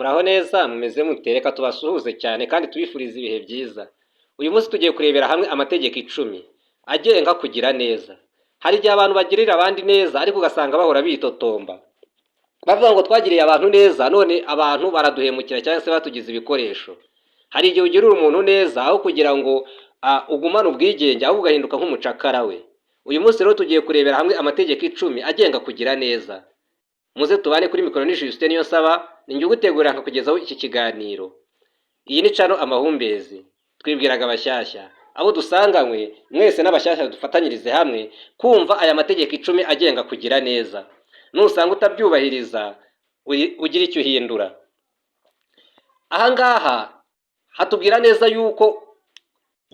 Muraho neza mumeze mute? Reka tubasuhuze cyane kandi tubifurize ibihe byiza. Uyu munsi tugiye kurebera hamwe amategeko 10 agenga kugira neza. Hari igihe abantu bagirira abandi neza ariko ugasanga bahora bitotomba. Bavuga ngo twagiriye abantu neza none abantu baraduhemukira cyangwa se batugize ibikoresho. Hari igihe ugirira umuntu neza aho kugira ngo ugumane ubwigenge ahubwo ugahinduka nk'umucakara we. Uyu munsi rero tugiye kurebera hamwe amategeko 10 agenga kugira neza. Muze tubane kuri mikoro ni Justin niyo saba ninjye ugutegurira nkakugezaho iki kiganiro. Iyi ni cano amahumbezi twibwiraga abashyashya abo dusanganywe mwese n'abashyashya dufatanyirize hamwe kumva aya mategeko 10 agenga kugira neza. Nusanga utabyubahiriza ugira icyo uhindura. Ahangaha hatubwira neza yuko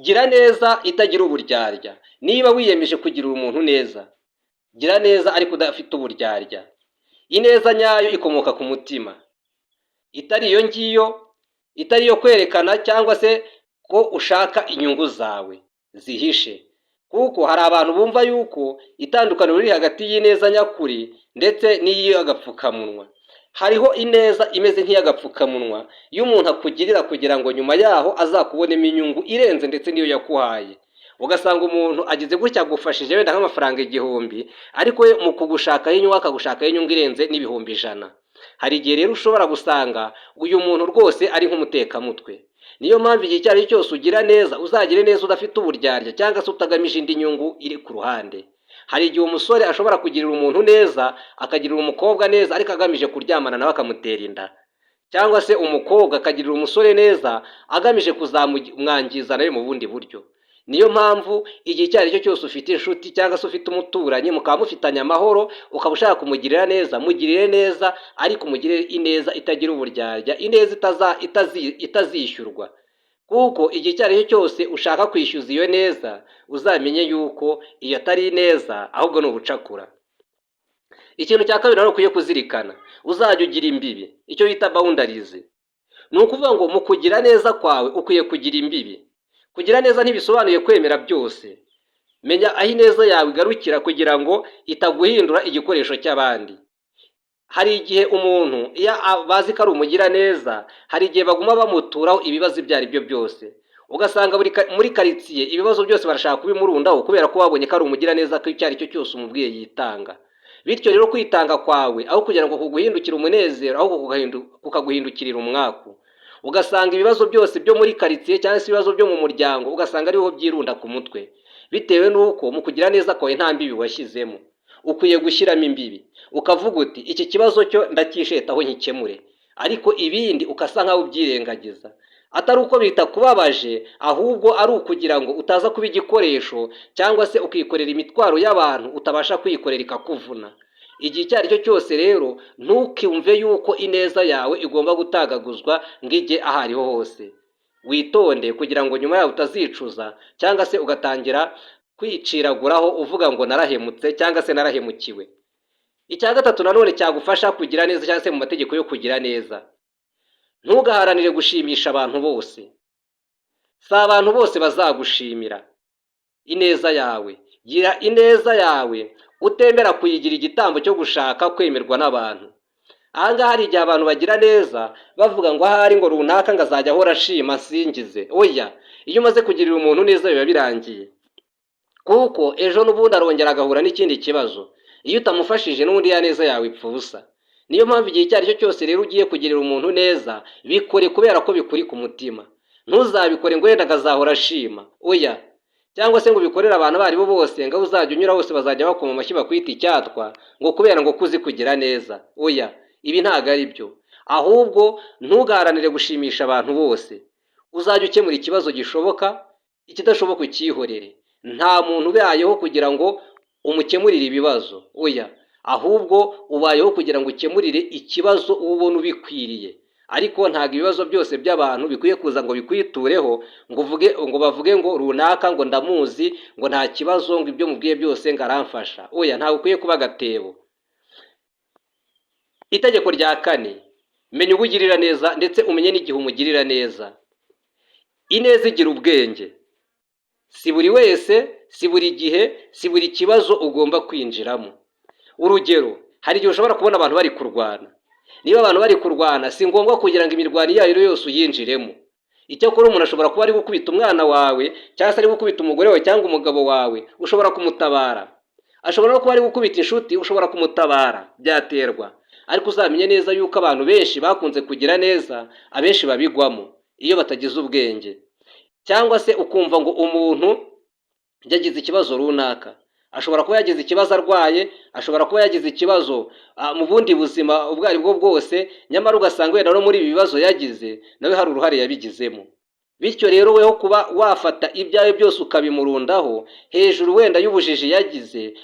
gira neza itagira uburyarya. Niba wiyemeje kugirira umuntu neza, gira neza ariko udafite uburyarya. Ineza nyayo ikomoka ku mutima, itari iyo ngiyo, itari iyo kwerekana cyangwa se ko ushaka inyungu zawe zihishe. Kuko hari abantu bumva yuko itandukaniro riri hagati y'ineza nyakuri ndetse n'iy'agapfukamunwa. Hariho ineza imeze nk'iy'agapfukamunwa iyo umuntu akugirira kugira ngo nyuma yaho azakubonemo inyungu irenze ndetse n'iyo yakuhaye. Ugasanga umuntu agize gutya agufashije wenda nk'amafaranga 1000 ariko we mu kugushakaho inyungu akagushakaho inyungu irenze n'ibihumbi 100. Hari igihe rero ushobora gusanga uyu muntu rwose ari nk'umutekamutwe. Niyo mpamvu igihe cyari cyose ugira neza uzagire neza udafite uburyarya cyangwa se utagamije indi nyungu iri ku ruhande. Hari igihe umusore ashobora kugirira umuntu neza akagirira umukobwa neza ariko agamije kuryamana nawe akamutera inda, cyangwa se umukobwa akagirira umusore neza agamije kuzamwangiza nawe mu bundi buryo. Niyo mpamvu igihe cyari cyo cyose ufite inshuti cyangwa se ufite umuturanyi mukaba mufitanye amahoro ukaba ushaka kumugirira neza, mugirire neza ariko umugirire ineza itagira uburyarya, ineza itazishyurwa. Kuko igihe cyari cyo cyose ushaka kwishyuza iyo neza uzamenye yuko iyo atari neza ahubwo ni ubucakura. Ikintu cya kabiri rero ukwiye kuzirikana, uzajya ugira imbibi, icyo bita boundaries. Ni ukuvuga ngo mu kugira neza kwawe ukwiye kugira imbibi. Kugira neza ntibisobanuye kwemera byose. Menya aho ineza yawe igarukira kugira ngo itaguhindura igikoresho cy'abandi. Hari igihe umuntu iyo bazi ko ari umugira neza, hari igihe baguma bamuturaho ibibazo ibyo ari byo byose. Ugasanga muri karitsiye ibibazo byose barashaka kubimurundaho kubera ko babonye ko ari umugira neza ko icyo ari cyo cyose umubwiye yitanga. Bityo rero kwitanga kwawe aho kugira ngo kuguhindukire umunezero aho kukaguhindukirira umwaku. Ugasanga ibibazo byose byo muri karitsiye cyangwa se ibibazo byo mu muryango ugasanga ariho byirunda ku mutwe, bitewe n'uko mu kugira neza kwawe nta mbibi washyizemo. Ukwiye gushyiramo imbibi ukavuga uti iki kibazo cyo ndakishetaho nkikemure, ariko ibindi ukasa nkaho ubyirengagiza. Atari uko bitakubabaje ahubwo ari ukugira ngo utaza kuba igikoresho cyangwa se ukikorera imitwaro y'abantu utabasha kwikorera ikakuvuna. Igihe icyo ari cyo cyose rero ntukimve yuko ineza yawe igomba gutagaguzwa ngo ijye aho ariho hose. Witonde kugira ngo nyuma yawe utazicuza cyangwa se ugatangira kwiciraguraho uvuga ngo narahemutse cyangwa se narahemukiwe. Icya gatatu nanone cyagufasha kugira neza cyangwa se mu mategeko yo kugira neza, ntugaharanire gushimisha abantu bose. Si abantu bose bazagushimira ineza yawe. Gira ineza yawe utemera kuyigira igitambo cyo gushaka kwemerwa n'abantu. Ahangaha hari igihe abantu bagira neza bavuga ngo ahari ngo runaka ngo azajya ahora ashima asingize. Oya, iyo umaze kugirira umuntu neza biba birangiye, kuko ejo n'ubundi arongera agahura n'ikindi kibazo. Iyo utamufashije n'ubundi ya neza yawe ipfa ubusa. Niyo mpamvu igihe icyo ari cyo cyose rero ugiye kugirira umuntu neza bikore kubera ko bikuri ku mutima. Ntuzabikore ngo wenda agazahora ashima. Oya, cyangwa se ngo ubikorere abantu abo ari bo bose ngo uzajya unyura hose bazajya bakoma amashyi bakwita icyatwa ngo kubera ngo kuzi kugira neza. Oya, ibi ntabwo ari byo. Ahubwo ntugaharanire gushimisha abantu bose. Uzajya ukemura ikibazo gishoboka, ikidashoboka ukihorere. Nta muntu ubayeho kugira ngo umukemurire ibibazo. Oya, ahubwo ubayeho kugira ngo ukemurire ikibazo uba ubona ubikwiriye. Ariko ntabwo ibibazo byose by'abantu bikwiye kuza ngo bikwitureho ngo bavuge ngo runaka ngo ndamuzi ngo nta kibazo ngo ibyo mubwiye byose ngo aramfasha. Oya, ntabwo ukwiye kuba agatebo. Itegeko rya 4, menya ubugirira neza ndetse umenye n'igihe umugirira neza. Ineza igira ubwenge. Si buri wese, si buri gihe, si buri kibazo ugomba kwinjiramo. Urugero, hari igihe ushobora kubona abantu bari kurwana. niba abantu bari kurwana si ngombwa kugira ngo imirwano iyo ari yo yose uyinjiremo. Icyakora umuntu ashobora kuba ari gukubita umwana wawe cyangwa se ari gukubita umugore wawe cyangwa umugabo wawe, ushobora kumutabara. Ashobora no kuba ari gukubita inshuti, ushobora kumutabara, byaterwa. Ariko uzamenye neza yuko abantu benshi bakunze kugira neza, abenshi babigwamo iyo batagize ubwenge. Cyangwa se ukumva ngo umuntu yagize ikibazo runaka, ashobora kuba yagize ikibazo arwaye, ashobora kuba yagize ikibazo mu bundi buzima ubwo ari bwo bwose, nyamara ugasanga wenda no muri ibi bibazo yagize nawe hari uruhare yabigizemo. Bityo rero weho kuba wafata ibyawe byose ukabimurundaho hejuru wenda y'ubujiji yagize,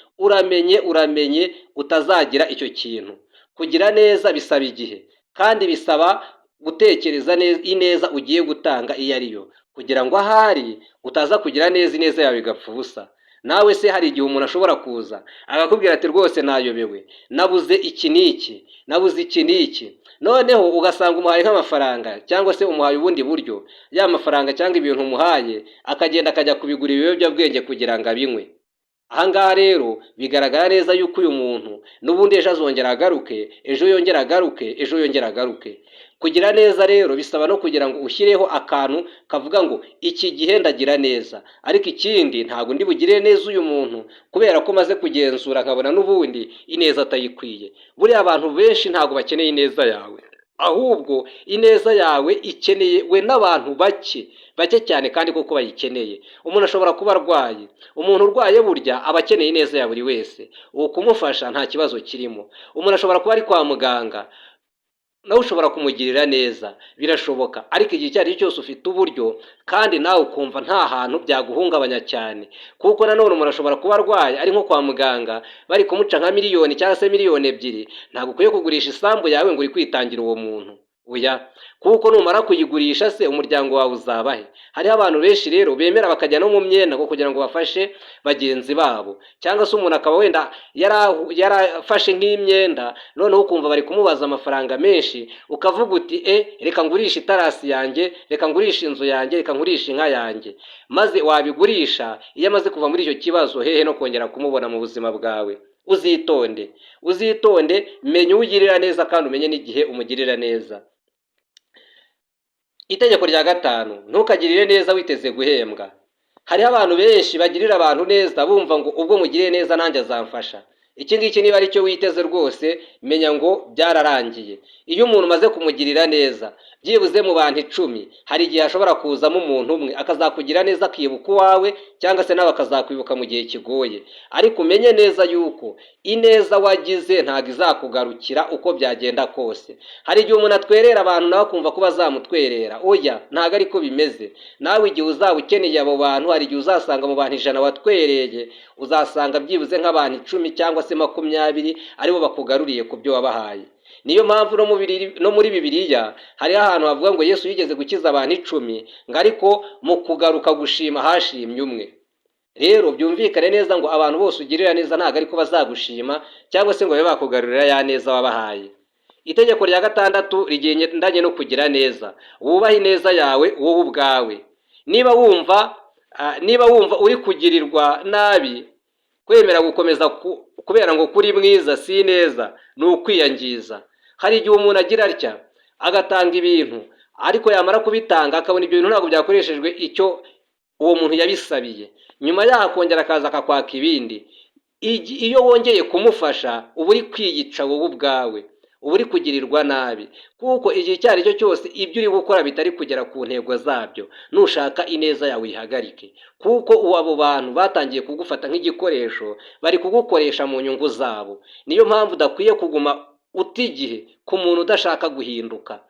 uramenye utazagira icyo kintu. Kugira neza bisaba igihe, kandi bisaba gutekereza neza ineza ugiye gutanga iyo ari yo, kugira ngo ahari utaza kugira neza ineza yawe igapfa ubusa. Nawe se hari igihe umuntu ashobora kuza akakubwira ati rwose nayobewe, nabuze iki n'iki, noneho ugasanga umuhaye nk'amafaranga cyangwa se umuhaye ubundi buryo, ya mafaranga cyangwa ibintu umuhaye akagenda akajya kubigura ibiyobyabwenge kugira ngo abinywe. Ahangaha rero bigaragara neza yuko uyu muntu n'ubundi ejo azongera agaruke, ejo yongera agaruke. Kugira neza rero bisaba no kugira ngo ushyireho akantu kavuga ngo iki gihe ndagira neza, ariko ikindi ntabwo ndi bugire neza uyu muntu kubera ko maze kugenzura nkabona n'ubundi ineza atayikwiye. Buriya abantu benshi ntabwo bakeneye ineza yawe, ahubwo ineza yawe ikeneye we n'abantu bake cyane kandi koko bayikeneye. Umuntu ashobora kuba arwaye, umuntu urwaye burya aba akeneye ineza ya buri wese, uwo kumufasha nta kibazo kirimo. Umuntu ashobora kuba ari kwa muganga, nawe ushobora kumugirira neza, birashoboka. Ariko igihe icyo ari cyo cyose ufite uburyo kandi nawe ukumva nta hantu byaguhungabanya cyane, kuko nanone umuntu ashobora kuba arwaye ari nko kwa muganga bari kumuca nka miliyoni cyangwa se miliyoni 2, ntabwo ukwiye kugurisha isambu yawe ngo uri kwitangira uwo muntu. Oya, kuko numara kuyigurisha se umuryango wawe uzabahe? Hariho abantu benshi rero bemera bakajya no mu myenda ngo kugira ngo bafashe bagenzi babo, cyangwa se umuntu akaba wenda yarafashe nk'imyenda, noneho ukumva bari kumubaza amafaranga menshi, ukavuga uti reka ngurishe itarasi yanjye, reka ngurishe inzu yanjye, reka ngurishe inka yanjye, maze wabigurisha iyo amaze kuva muri icyo kibazo hehe no kongera kumubona mu buzima bwawe. Uzitonde, menya ugirira neza kandi umenye n'igihe umugirira neza. Itegeko rya 5, ntukagirire neza witeze guhembwa. Hariho abantu benshi bagirira abantu neza bumva ngo ubwo mugiriye neza nanjye azamfasha. Iki ngiki niba ari cyo witeze rwose, menya ngo byararangiye. Iyo umuntu umaze kumugirira neza, byibuze mu bantu 10 hari igihe ashobora kuzamo umuntu umwe akazakugira neza akibuka uwawe, cyangwa se nawe akazakwibuka mu gihe kigoye. Ariko umenye neza yuko ineza wagize ntabwo izakugarukira uko byagenda kose. Hari igihe umuntu atwerera abantu nawe akumva ko bazamutwerera. Oya, ntabwo ariko bimeze. Nawe igihe uzaba ukeneye abo bantu, hari igihe uzasanga mu bantu 100 watwereye, uzasanga byibuze nk'abantu 10 cyangwa se 20 aribo bakugaruriye ku byo wabahaye. Niyo mpamvu no muri Bibiliya hariho ahantu havuga ngo Yesu yigeze gukiza abantu 10, ngo ariko mu kugaruka gushima hashimye umwe. Rero byumvikane neza ngo abantu bose ugirira neza ntabwo ariko bazagushima cyangwa se ngo babe bakugarurira ya neza wabahaye. Itegeko rya 6 rigendanye no kugira neza. Wubahe ineza yawe wowe ubwawe. Niba wumva uri kugirirwa nabi, kwemera gukomeza kubera ngo kuri mwiza si neza, ni ukwiyangiza. Hari igihe umuntu agira atya agatanga ibintu, ariko yamara kubitanga akabona ibyo bintu ntabwo byakoreshejwe icyo uwo muntu yabisabiye, nyuma yaho akongera akaza akakwaka ibindi. Iyo wongeye kumufasha uba uri kwiyica wowe ubwawe, uba uri kugirirwa nabi, kuko igihe icyo ari cyo cyose ibyo uri gukora bitari kugera ku ntego zabyo, nushaka ineza yawe ihagarike, kuko abo bantu batangiye kugufata nk'igikoresho, bari kugukoresha mu nyungu zabo. Niyo mpamvu udakwiye kuguma uta igihe ku muntu udashaka guhinduka.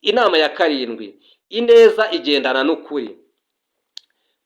Inama ya 7, ineza igendana n'ukuri.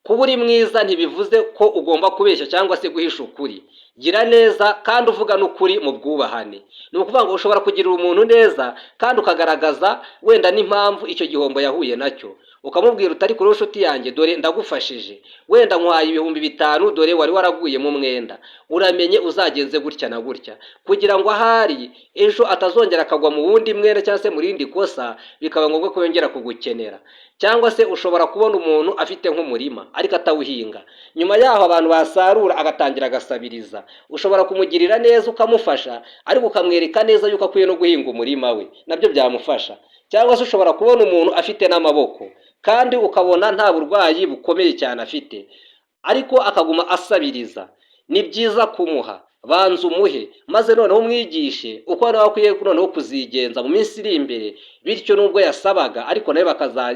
Kuba uri mwiza ntibivuze ko ugomba kubeshya cyangwa se guhisha ukuri. Gira neza kandi uvuga n'ukuri mu bwubahane. Ni ukuvuga ngo ushobora kugirira umuntu neza kandi ukagaragaza wenda n'impamvu icyo gihombo yahuye nacyo, ukamubwira utari kuri inshuti yanjye, dore ndagufashije, wenda nkwaye ibihumbi 5, dore wari waraguye mu mwenda, uramenye uzagenze gutya na gutya, kugira ngo ahari ejo atazongera akagwa mu wundi mwenda cyangwa se mu rindi kosa bikaba ngombwa ko yongera kugukenera. Cyangwa se ushobora kubona umuntu afite nk'umurima ariko atawuhinga, nyuma yaho abantu basarura agatangira agasabiriza, neza. Ushobora kumugirira neza ukamufasha, ariko ukamwereka neza yuko akwiye no guhinga umurima we, nabyo byamufasha. Cyangwa se ushobora kubona umuntu afite n'amaboko kandi ukabona nta burwayi bukomeye cyane afite, ariko akaguma asabiriza. Ni byiza kumuha, banza umuhe, maze noneho umwigishe uko nawe akwiye noneho kuzigenza mu minsi iri imbere, bityo nubwo yasabaga ariko nawe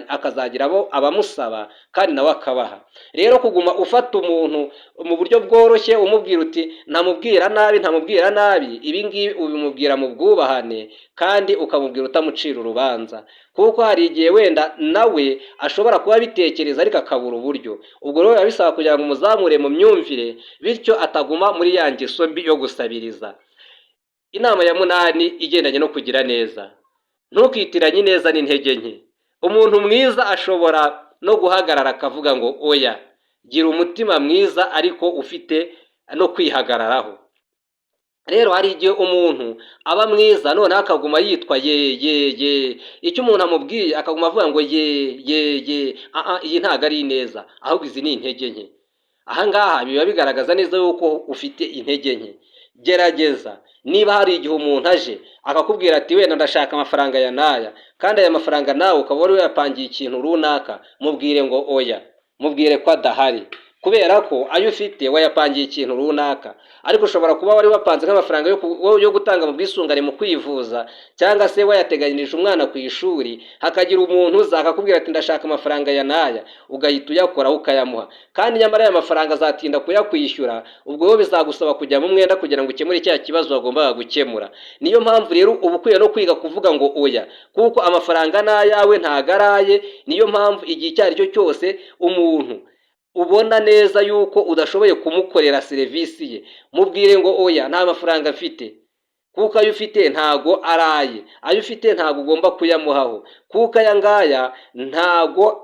akazagira abo abamusaba kandi nawe akabaha. Rero kuguma ufata umuntu mu buryo bworoshye umubwira uti ntamubwira nabi, ibi ngibi ubimubwira mu bwubahane kandi ukamubwira utamucira urubanza, kuko hari igihe wenda nawe ashobora kuba abitekereza ariko akabura uburyo. Ubwo rero biba bisaba kugira ngo umuzamure mu myumvire, bityo ataguma muri ya ngeso mbi yo gusabiriza. Inama ya 8 igendanye no kugira neza: ntukitiranye neza n'intege nke. Umuntu mwiza ashobora no guhagarara akavuga ngo oya. Gira umutima mwiza ariko ufite no kwihagararaho. Rero hari igihe umuntu aba mwiza noneho akaguma yitwa ye. Icyo umuntu amubwiye akaguma avuga ngo ye. Iyi ntago ari neza, ahubwo izi ni intege nke. Ahangaha biba bigaragaza neza yuko ufite intege nke. Gerageza, niba hari igihe umuntu aje akakubwira ati wenda ndashaka amafaranga ya naya, kandi aya mafaranga nawe ukaba wari wayapangiye ikintu runaka, mubwire ngo oya, mubwire ko adahari, kubera ko ayo ufite wayapangiye ikintu runaka. Ariko ushobora kuba wari wapanze nk'amafaranga yo gutanga mu bwisungane mu kwivuza, cyangwa se wayateganyirije umwana ku ishuri, hakagira umuntu uza akakubwira ati ndashaka amafaranga ya naya, ugahita uyakoraho ukayamuha, kandi nyamara aya mafaranga azatinda kuyakwishyura. Ubwo wowe bizagusaba kujya mu mwenda kugira ngo ukemure cya kibazo wagombaga gukemura. Niyo mpamvu rero uba ukwiye no kwiga kuvuga ngo oya, kuko amafaranga n'ayawe ntagaraye. Niyo mpamvu igihe icyo ari cyo cyose umuntu ubona neza yuko udashoboye kumukorera serivisi ye, mubwire ngo oya, nta mafaranga afite, kuko ayo ufite ntago araye, ayo ufite ntago ugomba kuyamuhaho, kuko aya ngaya ntago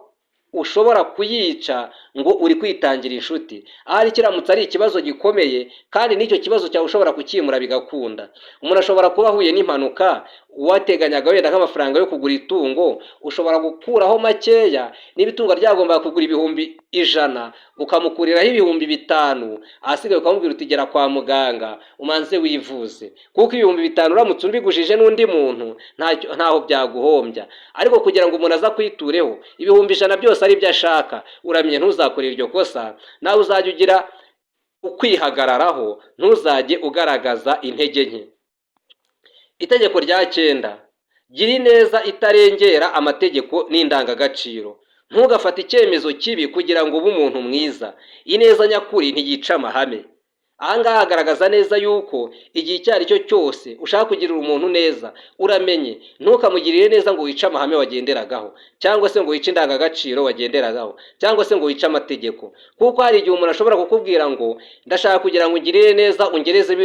ushobora kuyica ngo uri kwitangira inshuti. Ahari kiramutse ari ikibazo gikomeye, kandi n'icyo kibazo cyawe ushobora kukimura bigakunda. Umuntu ashobora kuba ahuye n'impanuka, wateganyaga wenda nk'amafaranga yo kugura itungo, ushobora gukuraho makeya. Niba itungo ryagombaga kugura ibihumbi 100, ukamukuriraho ibihumbi 5, ahasigaye ukamubwira uti gera kwa muganga umanze wivuze, kuko ibihumbi 5 uramutse umbigujije n'undi muntu ntaho byaguhombya. Ariko kugira ngo umuntu aza kwitureho ibihumbi 100 byose ari byo ashaka, uramenye ntuzakorera iryo kosa. Nawe uzajya ugira ukwihagararaho, ntuzajye ugaragaza intege nke. Itegeko rya 9: gira ineza itarengera amategeko n'indangagaciro. Ntugafate icyemezo kibi kugira ngo ube umuntu mwiza. Ineza nyakuri ntiyica amahame. Ahangaha hagaragaza neza yuko igihe icyo ari cyo cyose ushaka kugirira umuntu neza, uramenye ntukamugirire neza ngo wice amahame wagenderagaho, cyangwa se ngo wice indangagaciro wagenderagaho, cyangwa se ngo wice amategeko. Kuko hari igihe umuntu ashobora kukubwira ngo ndashaka kugira ngo ungirire neza ungereze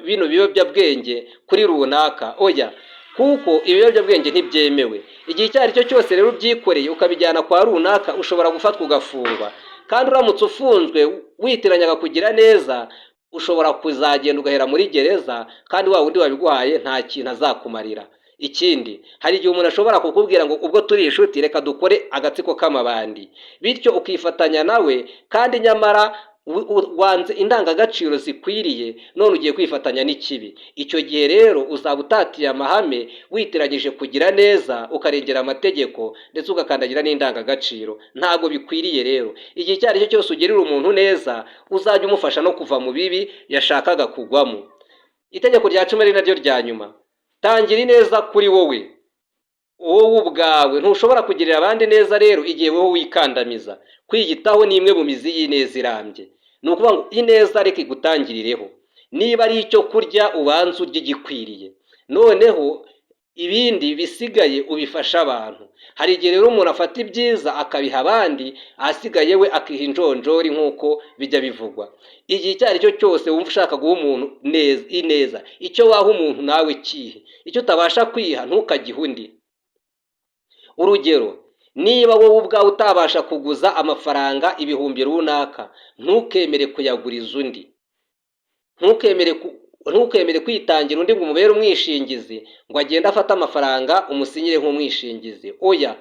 bino biyobyabwenge kuri runaka. Oya, kuko ibiyobyabwenge ntibyemewe. Igihe icyo ari cyo cyose rero ubyikoreye ukabijyana kwa runaka, ushobora gufatwa ugafungwa. Kandi uramutse ufunzwe witiranyaga kugira neza, ushobora kuzagenda ugahera muri gereza, kandi wa wundi wabiguhaye nta kintu azakumarira. Ikindi, hari igihe umuntu ashobora kukubwira ngo ubwo turi inshuti reka dukore agatsiko k'amabandi, bityo ukifatanya nawe, kandi nyamara wanze indangagaciro zikwiriye, none ugiye kwifatanya n'ikibi. Icyo gihe rero uzaba utatiye amahame, witiranyije kugira neza, ukarengera amategeko ndetse ugakandagira n'indangagaciro. Ntago bikwiriye rero. Igihe icyo ari cyo cyose ugirira umuntu neza, uzajya umufasha no kuva mu bibi yashakaga kugwamo. Itegeko rya 10 ari naryo rya nyuma: tangira ineza kuri wowe ubwawe. Ntushobora kugirira abandi neza rero igihe wowe wikandamiza. Kwiyitaho ni imwe mu mizi y'ineza irambye. Ni ukuvuga ngo ineza reka igutangirireho. Niba ari icyo kurya ubanza urye igikwiriye, noneho ibindi bisigaye ubifasha abantu. Hari igihe rero umuntu afata ibyiza akabiha abandi, ahasigaye we akiha injonjori nk'uko bijya bivugwa. Igihe icyo ari cyo cyose wumva ushaka guha umuntu ineza, icyo waha umuntu nawe kihe. Icyo utabasha kwiha ntukagihe undi. Urugero, niba wowe ubwawe utabasha kuguza amafaranga ibihumbi runaka, ntukemere kuyaguriza undi. Ntukemere kwitangira undi ngo umubere umwishingizi, ngo agende afate amafaranga umusinyire nk'umwishingizi. Oya,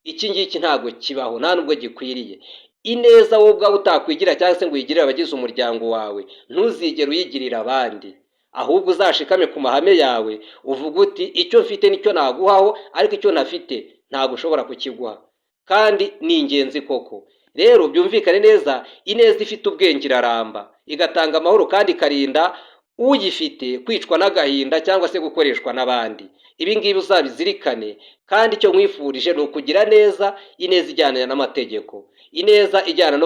iki ngiki ntago kibaho, nta nubwo gikwiriye. ineza wowe ubwawe utakwigira cyangwa se ngo uyigirire abagize umuryango wawe, ntuzigere uyigirira abandi, ahubwo uzashikame ku mahame yawe, uvuga uti icyo mfite nicyo naguhaho, ariko icyo ntafite ntabwo ushobora kukiguha, kandi ni ingenzi koko. Rero byumvikane neza, ineza ifite ubwenge iraramba, igatanga amahoro kandi ikarinda uyifite kwicwa n'agahinda cyangwa se gukoreshwa n'abandi. Ibi ngibi uzabizirikane, kandi icyo nkwifurije ni ukugira neza, ineza ijyana n'amategeko, ineza ijyana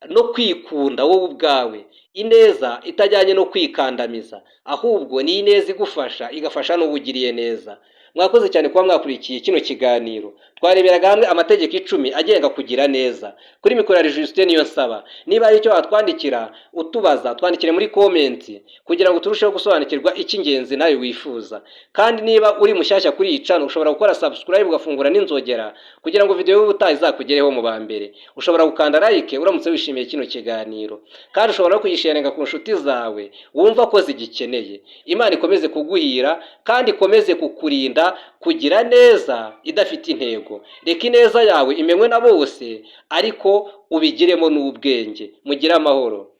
no kwikunda wowe ubwawe, ineza itajyanye no kwikandamiza, ahubwo ni ineza igufasha, igafasha n'uwo ugiriye neza. Mwakoze cyane kuba mwakurikiye kino kiganiro. Twareberaga hamwe amategeko 10 agenga kugira neza. Kuri mikoro ya Justin Niyonsaba. Niba hari icyo watwandikira utubaza, twandikire muri comment kugira ngo turusheho gusobanukirwa icy'ingenzi nawe wifuza. Kandi niba uri mushyashya kuri iyi channel, ushobora gukora subscribe ugafungura n'inzogera kugira ngo video y'ubutaha izakugereho mu bambere. Ushobora gukanda like uramutse wishimiye kino kiganiro, kandi ushobora no kuyisharinga ku nshuti zawe wumva ko zigikeneye. Imana ikomeze kuguhira kandi ikomeze kukurinda kugira neza idafite intego. Reka ineza yawe imenywe na bose, ariko ubigiremo n'ubwenge. Mugire amahoro.